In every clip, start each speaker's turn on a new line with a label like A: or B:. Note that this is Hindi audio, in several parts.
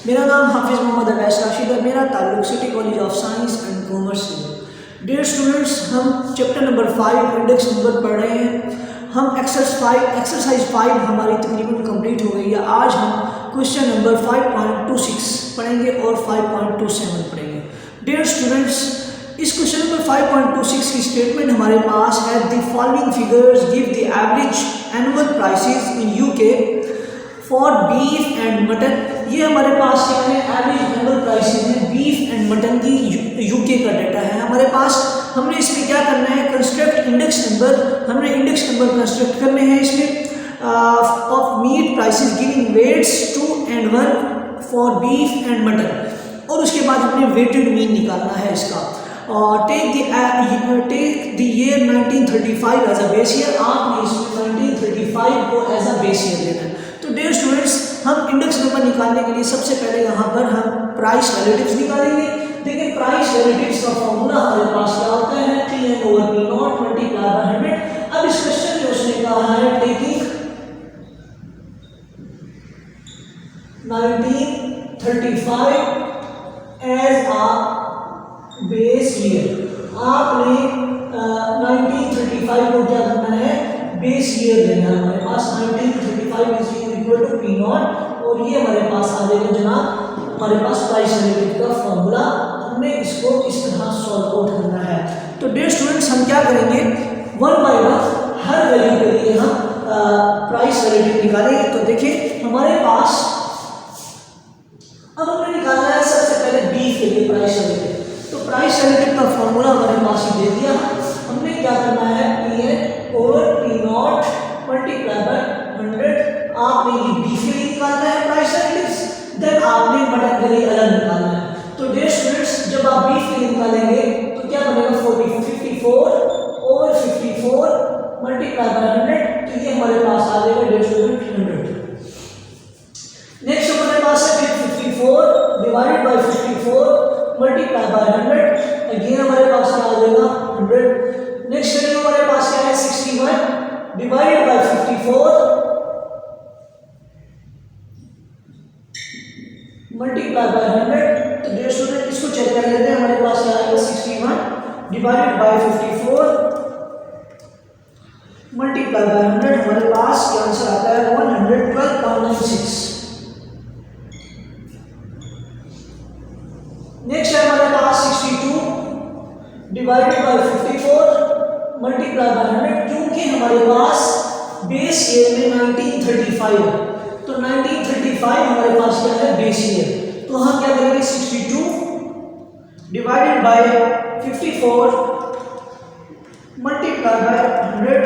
A: मेरा नाम हाफिज़ मोहम्मद अवैस राशिद है। मेरा ताल्लुक city college of science and commerce से। डियर स्टूडेंट्स, हम चैप्टर नंबर 5 इंडेक्स नंबर पढ़ रहे हैं। हम एक्सरसाइज 5 हमारी तकरीबन कंप्लीट हो गई है। आज हम क्वेश्चन नंबर 5.26 पढ़ेंगे और 5.27 पढ़ेंगे। डियर स्टूडेंट्स, इस क्वेश्चन नंबर 5.26 की स्टेटमेंट हमारे पास है, the following figures give the average annual prices in UK for beef and mutton. ये हमारे पास क्या है, एवरेज एनुअल प्राइसेस है बीफ एंड मटन की यूके का डाटा है हमारे पास। हमने इसमें क्या करना है, कंस्ट्रक्ट इंडेक्स नंबर। हमने इंडेक्स नंबर कंस्ट्रक्ट करने हैं इसमें of meat prices giving weights 2 and 1 for beef and mutton, और उसके बाद हमने वेटेड मीन निकालना है इसका। Take the year 1935 as a base year. आपने इसमें 1935 को एज अ बेस ईयर लेना है। तो डियर स्टूडेंट्स, हम इंडेक्स नंबर निकालने के लिए सबसे पहले यहाँ पर हम प्राइस रिलेटिव्स निकालेंगे। देखिए, प्राइस रिलेटिव्स का फॉर्मूला हमारे पास क्या होता है, P/P0 मल्टीप्लाई बाय 100। अब इस क्वेश्चन में उसने कहा है taking 1935 as a base year. आपने 1935 को क्या करना है, बेस ईयर लेना है। हमारे पास 1935 इज इक्वल टू P0, और ये हमारे पास आ जाएगा जनाब, हमारे पास प्राइस रिलेटिव का फॉर्मूला। हमने इसको इस तरह सॉल्व आउट करना है। तो डियर स्टूडेंट्स, हम क्या करेंगे, 1 by 1 हर वैल्यू के लिए हम प्राइस रिलेटिव निकालेंगे। तो देखिए हमारे पास अब हमने निकालना है सबसे पहले बीफ के लिए प्राइस रिलेटिव। तो प्राइस रिलेटिव का फॉर्मूला हमारे पास ही दे दिया। हमने क्या करना है, P/P0 मल्टीप्लाई बाय 100। आपने ये बीफ के लिए निकालना है प्राइस रिलेटिव्स, देन आपने मटन के लिए अलग निकालना है। तो डियर स्टूडेंट्स, जब आप बीफ के लिए निकालेंगे तो क्या बनेगा, 54/54 मल्टीप्लाई बाय 100। तो ये हमारे पास आ जाएगा डियर स्टूडेंट 100। नेक्स्ट हमारे पास है 54 divided by 54 multiply by 100। Again हमारे पास क्या आ जाएगा 100। नेक्स्ट वैल्यू हमारे पास क्या है, 61 डिवाइडेड बाय 54 मल्टीप्लाई बाय 100। तो डियर स्टूडेंट, इसको चेक कर लेते हैं। हमारे पास क्या आएगा, 61 डिवाइडेड बाय 54 मल्टीप्लाई बाय 100। हमारे पास क्या आंसर आता है, 112.96। नेक्स्ट है हमारे पास 62 डिवाइडेड बाय 54 मल्टीप्लाई बाय 100। क्योंकि हमारे पास बेस ईयर में 1935 है, तो 1935 हमारे पास क्या है, बेस ईयर। तो हम क्या करेंगे, 62 डिवाइडेड बाय 54 मल्टीप्लाई बाय 100।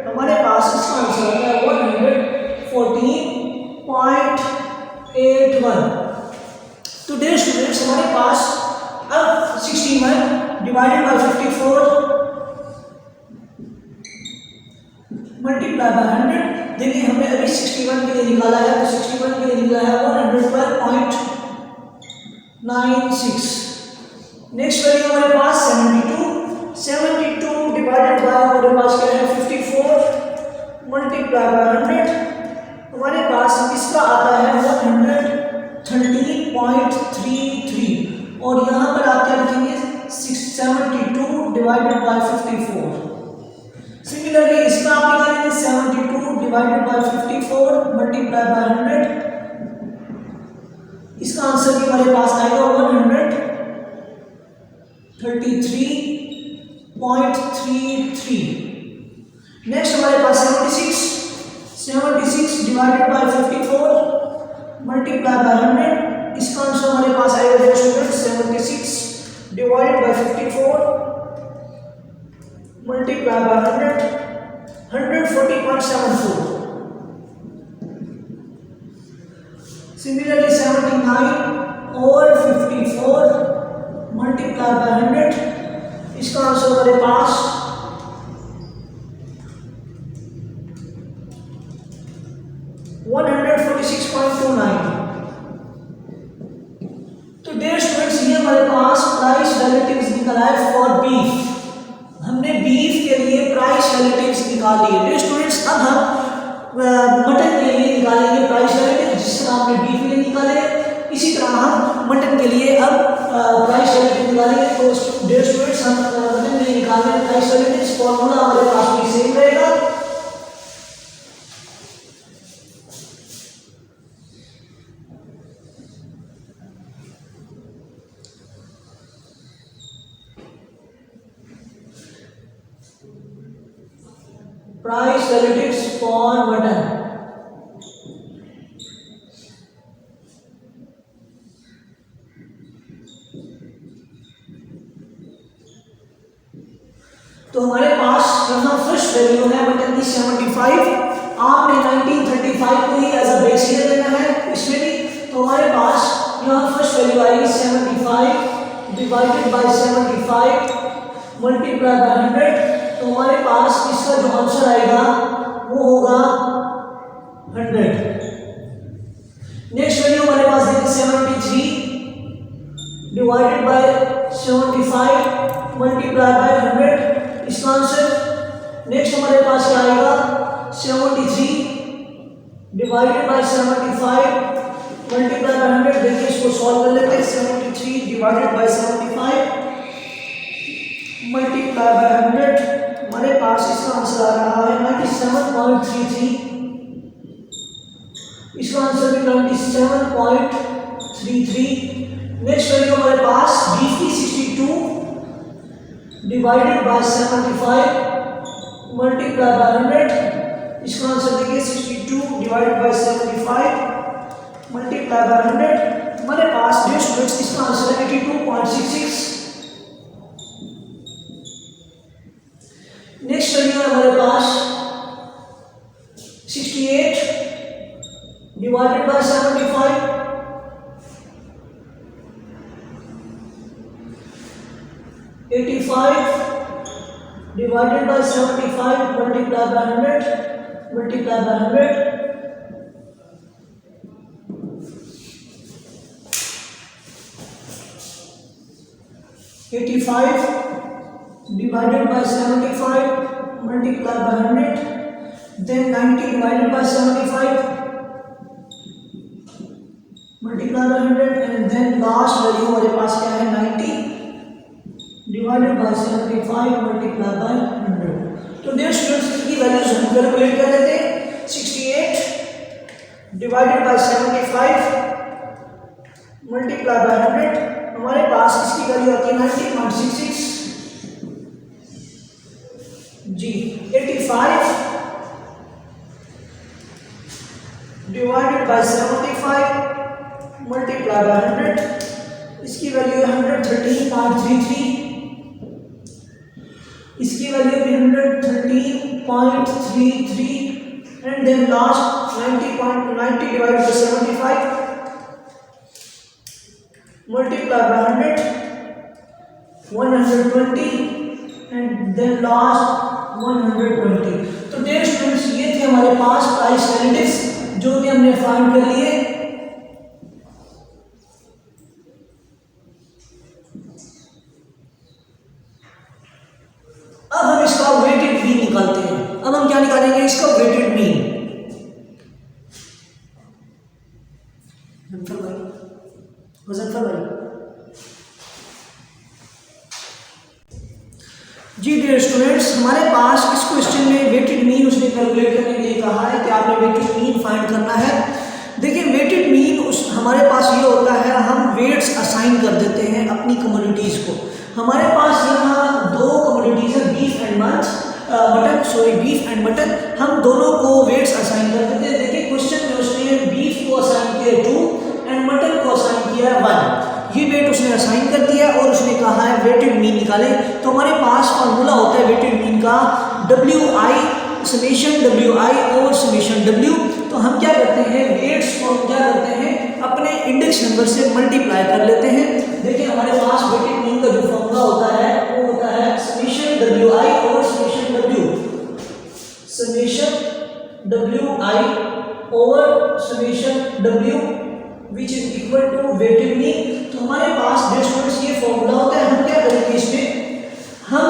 A: हमारे पास इसका आंसर है 114.81। तो डियर स्टूडेंट्स, हमारे पास अब 61 डिवाइडेड बाय 54 मल्टीप्लाई बाय 100। देखिए हमने अभी 61 के लिए निकाला है, तो 61 के लिए निकाला है 112.96। नेक्स्ट वैल्यू हमारे पास 72 डिवाइडेड बाय हमारे पास क्या है, 54 मल्टीप्लाई बाय 100। हमारे पास इसका आता है 130.33, और यहाँ पर आप क्या लिखेंगे, 72 डिवाइडेड बाय 54। सिमिलरली इसका आप निकालेंगे 72 डिवाइडेड बाय 54 मल्टीप्लाई बाय 100। इसका आंसर भी हमारे पास आएगा 133.33। नेक्स्ट हमारे पास 76 डिवाइडेड बाय 54 मल्टीप्लाई बाय 100। इसका आंसर हमारे पास आएगा 76 divided by 54 multiply by 100, 140.74। Similarly 79 और 54 मल्टीप्लाई बाय 100। इसका आंसर हमारे पास 146.29। तो डियर स्टूडेंट्स, ये हमारे पास प्राइस रिलेटिव्स निकला है फॉर बीफ। हमने बीफ के लिए प्राइस रिलेटिव्स निकाल लिए। डियर स्टूडेंट्स, अब हम मटन के लिए निकालेंगे प्राइस रिलेटिव, जिस तरह हमने बीफ के लिए निकाले। इसी तरह हम मटन के लिए अब प्राइस रिलेटिव निकालेंगे। तो डियर स्टूडेंट्स, हम मटन के लिए निकाल रहे हैं प्राइस रिलेटिव। फॉर्मूला हमारे पास भी सेम रहेगा। Price relatives for mutton. तो हमारे पास यहाँ फर्स्ट वैल्यू है मटन की 75। आपने 1935 को ही एज अ बेस ईयर लेना है इसमें भी। तो हमारे पास यहाँ फर्स्ट वैल्यू आएगी 75 डिवाइडेड बाय 75 मल्टीप्लाई बाय 100। तो हमारे पास इसका जो आंसर आएगा वो होगा 100। नेक्स्ट वैल्यू हमारे पास है 73 डिवाइडेड बाय 75 मल्टीप्लाई बाय 100, इसका आंसर। नेक्स्ट हमारे पास क्या आएगा 73 डिवाइडेड बाय 75 मल्टीप्लाई बाय 100। देखिए इसको सॉल्व कर लेते हैं। 73 डिवाइडेड बाय 75 मल्टीप्लाई बाय 100, हमारे पास इसका आंसर आ रहा है 97.33। इसका आंसर भी 97.33। नेक्स्ट वैल्यू हमारे पास बीफ की 62 डिवाइडेड बाय 75 मल्टीप्लाई बाय 100, इसका आंसर देखिए 62 डिवाइडेड बाय 75 मल्टीप्लाई बाय 100, हमारे पास डियर स्टूडेंट्स इसका आंसर है 82.66। नेक्स्ट वैल्यू है हमारे पास 68 divided by 75 85 divided by 75 multiply by 100 multiply by 100, 85 divided by 75 multiplied by 100, then 90 divided by 75 multiplied by 100, and then last value हमारे पास क्या है 90 divided by 75 multiplied by 100। तो डियर स्टूडेंट्स इसकी वैल्यूज हम कैलकुलेट कर लेते हैं। 68 divided by 75 multiplied by 100, हमारे पास इसकी वैल्यू आती है 90.66 जी। 85 डिवाइडेड बाय 75 मल्टीप्लाई बाय 100, इसकी वैल्यू है 113.33, इसकी वैल्यू भी 113.33, and then last 90 divided by 75 multiply by 100 120, and then last 120। तो डियर स्टूडेंट्स ये थे हमारे पास प्राइस रिलेटिव्स जो कि हमने फाइंड कर लिए। अब हम इसका वेटेड मीन निकालते हैं। अब हम क्या निकालेंगे इसका वेटेड मीन। जी डियर स्टूडेंट्स, हमारे पास इस क्वेश्चन में वेटेड मीन उसने कैलकुलेट करने के लिए कहा है कि आपने वेटेड मीन फाइंड करना है। देखिए वेटेड मीन हमारे पास ये होता है, हम वेट्स असाइन कर देते हैं अपनी कमोडिटीज़ को। हमारे पास यहाँ दो कमोडिटीज़ है, beef and beef and mutton, हम दोनों को वेट्स असाइन कर देते हैं। देखिए क्वेश्चन में उसने बीफ को असाइन किया 2 एंड मटन को असाइन किया 1। ये वेट उसने असाइन कर दिया और उसने कहा है वेटेड मीन निकाले। तो हमारे पास फार्मूला होता है वेटेड मीन का WI समेशन WI और समेशन W। तो हम क्या करते हैं वेट्स को हम क्या करते हैं अपने इंडेक्स नंबर से मल्टीप्लाई कर लेते हैं। देखिए हमारे पास वेटेड मीन का जो फार्मूला होता है वो होता है समेशन WI और समेशन W, समेशन WI और summation W which is equal to weighted mean। तो हमारे पास स्टूडेंट्स ये फॉर्मूला होता है। हम क्या करेंगे इसमें हम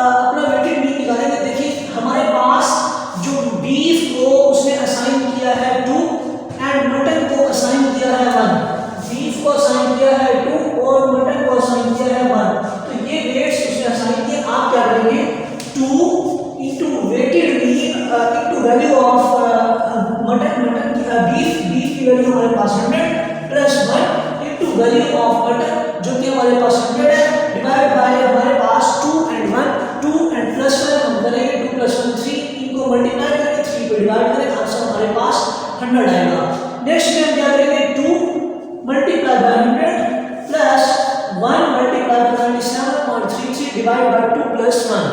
A: अपना वेटेड मीन निकालेंगे। देखिए हमारे पास जो बीफ को उसने असाइन किया है 2 एंड मटन को असाइन किया है 1। बीफ वैल्यू ऑफ बटन जो कि हमारे पास 100 है, डिवाइड बाय हमारे पास 2 and 1, 2 and प्लस 1 हम करेंगे, 2 + 1 3, इनको मल्टीप्लाई करेंगे, 3 पे डिवाइड करेंगे, आंसर हमारे पास 100 आएगा। नेक्स्ट में हम क्या करेंगे, 2 multiply by 100 plus 1 multiply by 97.33 divide by 2 + 1।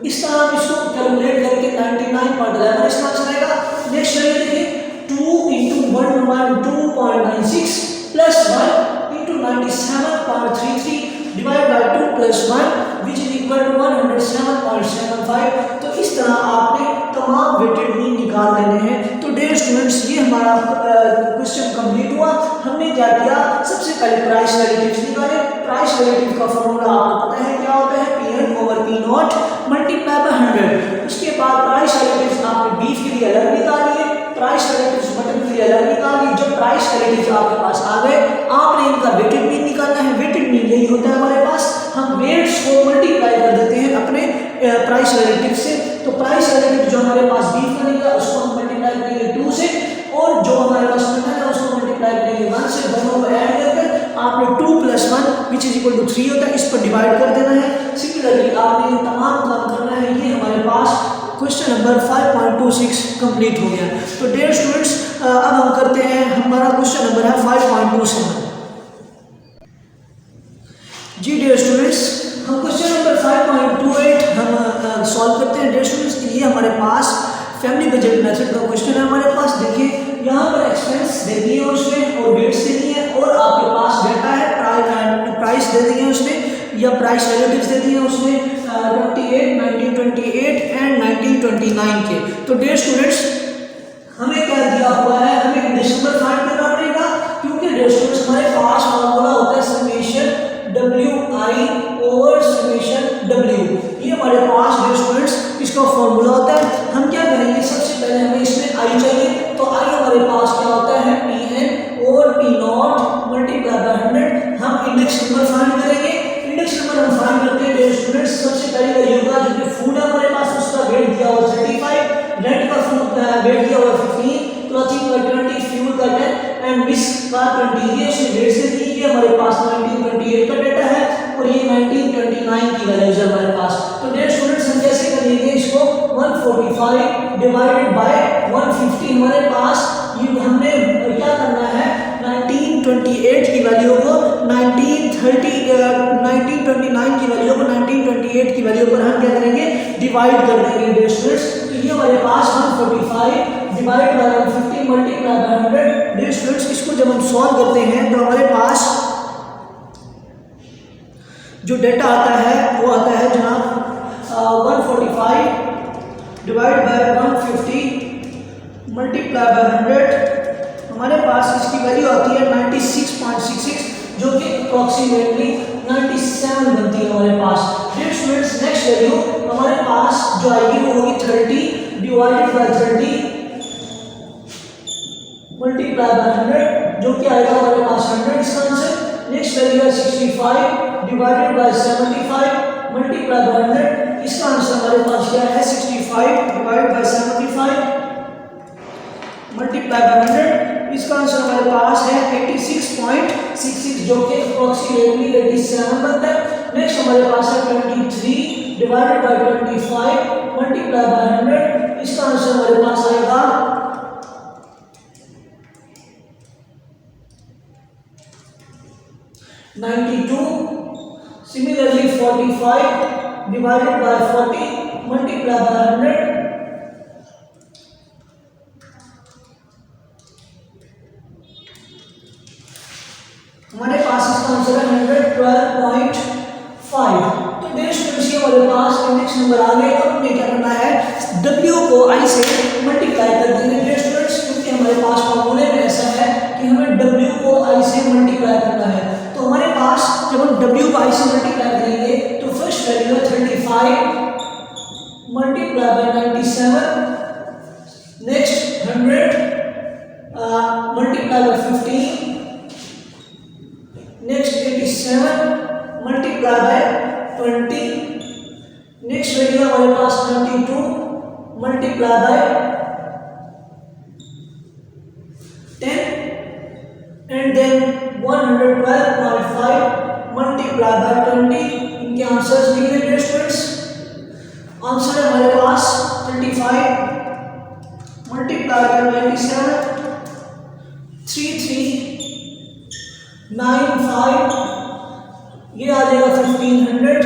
A: इस तरह हम इसको कैलकुलेट करके 99.11 इसका आंसर आएगा। नेक्स्ट वैल्यू देखिए, 2 × 112.96 plus 1 × 97.33 divide by 2 + 1 which is equal to 107.75। तो इस तरह आपने तमाम वेटेड मीन निकाल लेने हैं। तो डियर स्टूडेंट्स, ये हमारा क्वेश्चन कंप्लीट हुआ। हमने क्या किया, सबसे पहले प्राइस रिलेटिव्स निकाले। प्राइस रिलेटिव का फॉर्मूला आपको पता है क्या होता है, P(n/P0) मल्टीप्लाई बाय 100। उसके बाद प्राइस रिलेटिव्स आपने बीफ के लिए अलग निकाली है, प्राइस रिलेटिव्स मटन के लिए अलग निकाली। जब प्राइस रिलेटिव्स आपके पास आ गए, आपने इनका वेटेड मीन निकालना है। वेटेड मीन यही होता है हमारे पास, हम वेट्स को मल्टीप्लाई कर देते हैं अपने प्राइस रिलेटिव से। तो प्राइस रिलेटिव जो हमारे पास बीफ का निकला उसको हम मल्टीप्लाई करेंगे 2 से, और जो हमारे पास मटन है उसको मल्टीप्लाई करेंगे 1 से। दोनों को ऐड करके आपने 2 + 1 विच इज इक्वल टू 3 होता है, इस पर डिवाइड कर देना है। सिमिलरली आपने ये तमाम काम करना है। ये हमारे पास क्वेश्चन नंबर 5.26 कंप्लीट हो गया। तो डियर स्टूडेंट्स, अब हम करते हैं, हमारा क्वेश्चन नंबर है 5.27। जी डियर स्टूडेंट्स, हम क्वेश्चन नंबर 5.28 हम सॉल्व करते हैं। डियर स्टूडेंट्स, ये हमारे पास फैमिली बजट मेथड का क्वेश्चन है। हमारे पास देखिए यहाँ पर एक्सपेंस दे दिए हैं उसने, और वेट्स दे दिए हैं, और आपके पास डेटा है, प्राइस दे दिए हैं उसने, या प्राइस रिलेटिव्स दे दिए हैं उसने 28, 1928 एंड 1929 के। तो डियर स्टूडेंट्स, हमें क्या दिया हुआ है, हमें इंडेक्स नंबर फाइंड करना पड़ेगा, क्योंकि डियर स्टूडेंट्स हमारे पास फॉर्मूला होता है समेशन WI/समेशन W। ये हमारे पास डियर स्टूडेंट्स इसका फॉर्मूला होता है। हम क्या करेंगे, सबसे पहले हमें इसमें I चाहिए, तो I हमारे पास क्या होता है, P(n/P0) मल्टीप्लाई बाय 100। हम इंडेक्स नंबर फाइंड करेंगे। इंडेक्स नंबर हम फाइंड करते हैं डियर स्टूडेंट्स, सबसे पहले वैल्यू का जो कि फूड है हमारे पास, उसका वेट दिया हुआ 35, रेंट का फूड वेट दिया हुआ 15, क्लॉथिंग का 20, फ्यूल का 10 एंड मिस का 20। ये उसने वेट से दी, ये हमारे पास 1928 का डेटा है, और ये 1929 की वैल्यूज है हमारे पास। तो डियर स्टूडेंट्स, हम कैसे करेंगे इसको, 145 डिवाइडेड बाय 150। हमारे पास ये हमने क्या करना है, 1928 की वैल्यू को 1929 की वैल्यू को 1928 की वैल्यू पर हम क्या करेंगे, डिवाइड कर देंगे डियर स्टूडेंट्स। तो ये हमारे पास 145 divide by 150 multiply by 100। Dear students, इसको जब हम सॉल्व करते हैं तो हमारे पास जो डेटा आता है वो आता है जनाब 145 डिवाइड बाय 150 मल्टीप्लाई बाय 100। हमारे पास इसकी वैल्यू आती है 96.66, जो कि अप्रॉक्सीमेटली 97 बनती है हमारे पास। डियर स्टूडेंट्स, नेक्स्ट वैल्यू हमारे पास जो आएगी वो होगी 30 डिवाइडेड बाय 30 मल्टीप्लाई बाय 100, जो कि आएगा हमारे पास 100 इसका आंसर। नेक्स्ट वैल्यू है 65 डिवाइडेड बाय 75 मल्टीप्लाई बाय 100, इसका आंसर हमारे पास क्या है, 65 डिवाइडेड बाय 75 मल्टीप्लाई बाय 100, इसका आंसर हमारे पास है 86.66, जो कि अप्रॉक्सीमेटली 87 बनता है। नेक्स्ट हमारे पास है 23 डिवाइडेड बाय 25 मल्टीप्लाई बाय 100, इसका आंसर हमारे पास आएगा 92। Similarly 45 divided by 40 multiply by 100, हमारे पास इसका आंसर है 112.5। तो डियर स्टूडेंट्स, हमारे पास इंडेक्स नंबर आ गए। अब हमें क्या करना है, W को I से मल्टीप्लाई कर देंगे डियर स्टूडेंट्स, क्योंकि हमारे पास फॉर्मूले में ऐसा है कि हमें W को I से मल्टीप्लाई करना है। तो हमारे पास जब हम W को I से मल्टीप्लाई करेंगे तो फर्स्ट वैल्यू है 35 multiply by 97, next 100 multiply by 15, next 87 multiply by 20, next value हमारे पास 22 multiply by 10 and then 112.5 multiply by 20, इनके आंसर्स लिख देंगे स्टूडेंट्स। आंसर है हमारे पास 35 मल्टीप्लाई बाय 97, 3395, ये आ जाएगा 1500,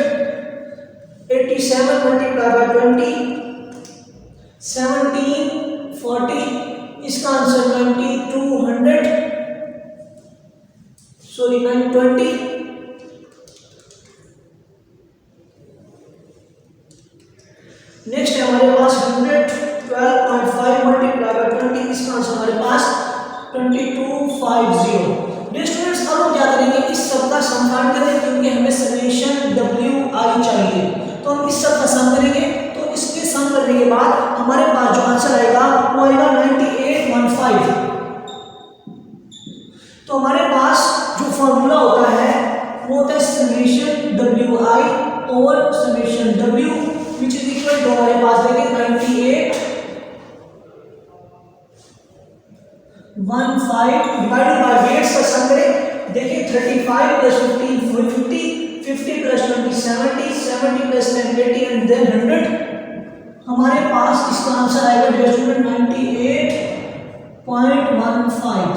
A: 87 मल्टीप्लाई बाय 20, 1740, इसका आंसर 9200, सॉरी 920, नेक्स्ट है हमारे पास 112.5 मल्टीप्लाई बाय 20, इसका आंसर हमारे पास 2250। डियर स्टूडेंट्स, अब हम क्या करेंगे, इस सब का सम फाइंड करेंगे क्योंकि हमें समेशन WI चाहिए, तो हम इस सब का सम करेंगे। तो इसके सम करने के बाद हमारे पास जो आंसर आएगा वो आएगा 9815। तो हमारे पास जो फॉर्मूला होता है वो होता है summation WI over summation W, which is equal to हमारे पास देखिए 9815 डिवाइडेड बाय वेट्स का सम करें। देखिए 35 plus 15 50, 50 plus 20 70, 70 plus 10 80 and then 100। हमारे पास इसका आंसर आएगा डियर स्टूडेंट 98.15।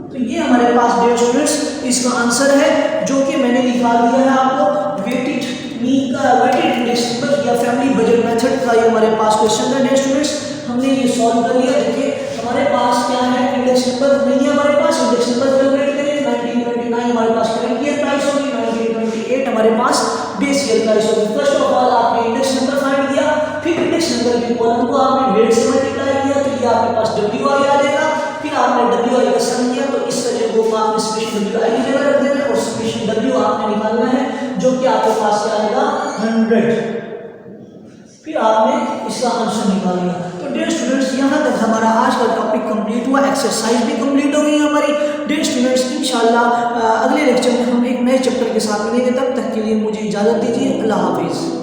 A: तो ये हमारे पास डियर स्टूडेंट्स इसका आंसर है, जो कि मैंने निकाल दिया है आपको वेटेड मीन का, वेटेड इंडेक्स नंबर या फैमिली बजट मेथड का ये हमारे पास क्वेश्चन है डियर स्टूडेंट्स। हमने ये सॉल्व कर लिया। देखिए हमारे पास क्या है, इंडेक्स नंबर नहीं है हमारे पास, इंडेक्स नंबर कैलकुलेट करें। 1929 हमारे पास करंट ईयर प्राइस होगी, 1928 हमारे पास बेस ईयर प्राइस होगी। फर्स्ट ऑफ ऑल आपने इंडेक्स नंबर फाइंड किया, फिर इंडेक्स नंबर के कॉलम को आपने वेट से मल्टीप्लाई किया, तो ये आपके पास WI आ जाएगा। फिर आपने WI का सम किया, तो इस तरह को आपने समेशन WI की जगह रख देना और समेशन W आपने निकालना है, जो कि आपके पास क्या आएगा 100। फिर आपने इसका आंसर निकाल लिया। तो डियर स्टूडेंट्स, यहाँ तक हमारा आज का टॉपिक कंप्लीट हुआ, एक्सरसाइज भी कंप्लीट हो गई हमारी। डियर स्टूडेंट्स, इंशाल्लाह अगले लेक्चर में हम एक नए चैप्टर के साथ मिलेंगे। तब तक के लिए मुझे इजाज़त दीजिए। अल्लाह हाफिज़।